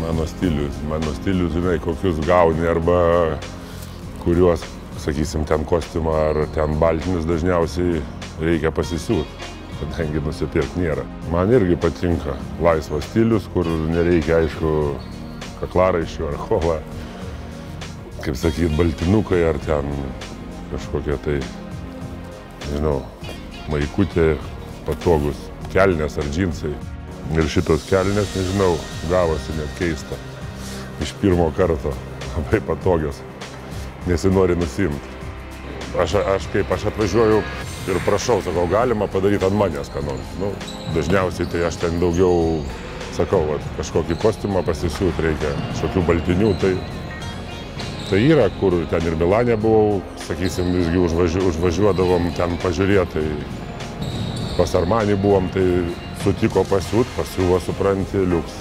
Mano stilius, žinai, kokius gauni arba kuriuos, sakysim, ten kostiumą ar ten baltinius dažniausiai reikia pasisiūt, kadangi nusipirkt nėra. Man irgi patinka laisvas stilius, kur nereikia, aišku, kaklaraiščių ar kola, kaip sakyt, baltinukai ar ten kažkokie tai, nežinau, maikutė, patogus kelnės ar džinsai. Ir šitos kelnės, nežinau, gavosi net keista. Iš pirmo karto labai patogios, nesinori nusiimti. Aš atvažiuoju ir prašau, sakau, galima padaryti ant manęs ką nors. Nu, dažniausiai tai aš ten daugiau, sakau, kažkokį kostiumą pasisiūt reikia, kažkokių baltinių. Tai yra, kur ten ir Milane buvau, sakysim, visgi užvažiuodavom ten pažiūrėti. Pas Armani buvom, tai sutiko pasiūt, pasiuvo, supranti, liuks.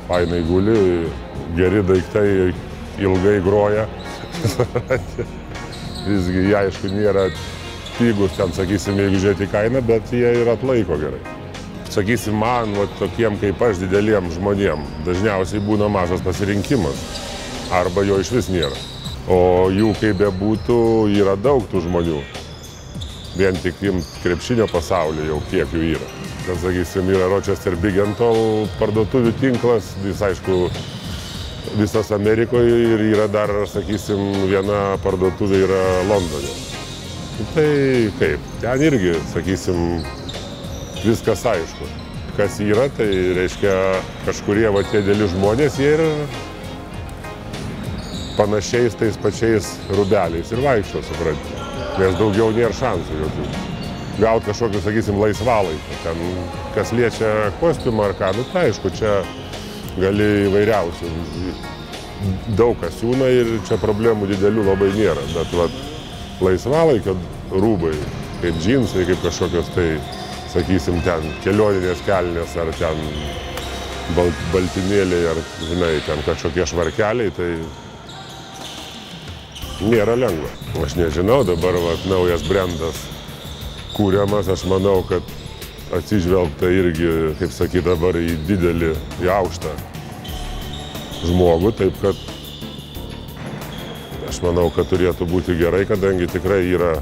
Fainai guli, geri daiktai, ilgai groja. Visgi jie, aišku, nėra pigus ten, sakysim, jeigu žiūrėti kainą, bet jie ir atlaiko gerai. Sakysim, man, tokiem kaip aš, dideliem žmonėm, dažniausiai būna mažas pasirinkimas. Arba jo išvis nėra. O jų, kaip bebūtų, yra daug tų žmonių. Vien tik krepšinio pasaulio jau kiek jų yra. Ten, sakysim, yra Rochester Big & Tall parduotuvių tinklas, jis, aišku, visas Amerikoje ir yra dar, sakysim, viena parduotuvė yra Londone. Tai kaip, ten irgi, sakysim, viskas aišku. Kas yra, tai reiškia kažkurie va tie dėli žmonės, jie ir panašiais tais pačiais rūbeliais ir vaikšto, supranti. Nes daugiau nėra šansų jokių. Gaut kažkokiu, sakysim, laisvalaikį. Ten, kas liečia kostiumą ar ką, nu tai aišku, čia gali įvairiausių. Daug kas siūna ir čia problemų didelių labai nėra. Bet laisvalaikio rūbai, kaip džinsai, kaip kažkokios tai, sakysim, ten kelioninės kelnės ar ten baltinėliai ar, žinai, ten kažkokie švarkeliai, tai nėra lengva. Aš nežinau, dabar naujas brendas kūriamas, aš manau, kad atsižvelgta irgi, kaip sakyt, dabar į didelį, į aukštą žmogų, taip kad aš manau, kad turėtų būti gerai, kadangi tikrai yra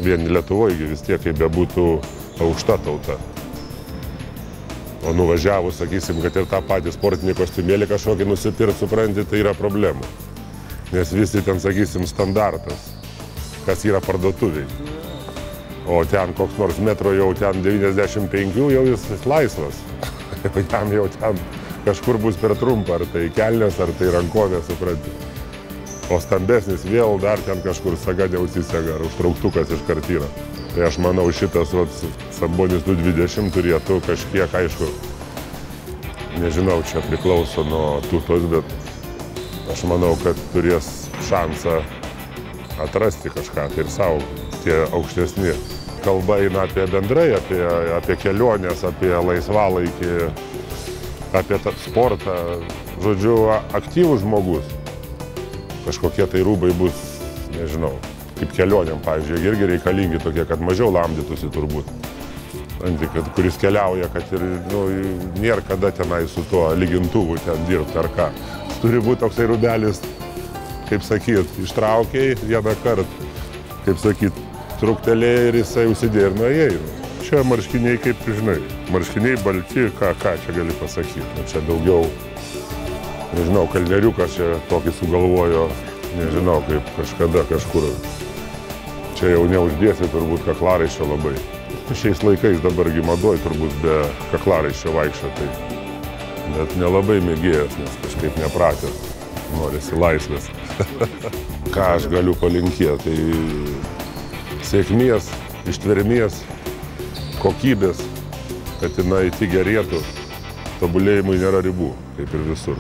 vien Lietuvoje vis tiek, kaip bebūtų aukšta tauta. O nuvažiavus, sakysim, kad ir tą patį sportinį kostiumėlį kažkokį nusipirkt, supranti, tai yra problemų. Nes visi ten, sakysim, standartas, kas yra parduotuviai. O ten koks nors metro jau ten 95, jau jis laisvas. Jam jau ten kažkur bus per trumpa, ar tai kelnės, ar tai rankovės, supranti. O stambesnis vėl dar ten kažkur saga neusisega, ar užtrauktukas iš kartyro. Tai aš manau, šitas Sabonis 220 turėtų kažkiek, aišku, nežinau, čia priklauso nuo tūtos, bet aš manau, kad turės šansą atrasti kažką tai ir savo, tie aukštesni. Kalba eina apie bendrai, apie kelionės, apie laisvalaikį, apie sportą. Žodžiu, aktyvus žmogus. Kažkokie tai rūbai bus, nežinau, kaip kelionėm, pavyzdžiui, irgi reikalingi tokie, kad mažiau lamdytųsi turbūt. Kuris keliauja, kad ir nėra kada tenai su tuo lygintuvu ten dirbti ar ką. Turi būti toksai rūbelis, kaip sakyt, ištraukiai vieną kartą, kaip sakyt, truktelėjai ir jisai užsidėjo ir nuėjai. Čia marškiniai, kaip žinai, marškiniai balti, ką čia gali pasakyti. Čia daugiau, nežinau, kalneriukas čia tokį sugalvojo, nežinau, kaip kažkada kažkur. Čia jau neuždėsi turbūt kaklaraiščio labai. Šiais laikais dabargi madoj turbūt be kaklaraiščio vaikščio. Bet nelabai mėgėjas, nes kažkaip nepratęs, norisi laisvės. Ką aš galiu palinkėti, tai sėkmės, ištvermės, kokybės, kad jinai tik gerėtų, tobulėjimui nėra ribų, kaip ir visur.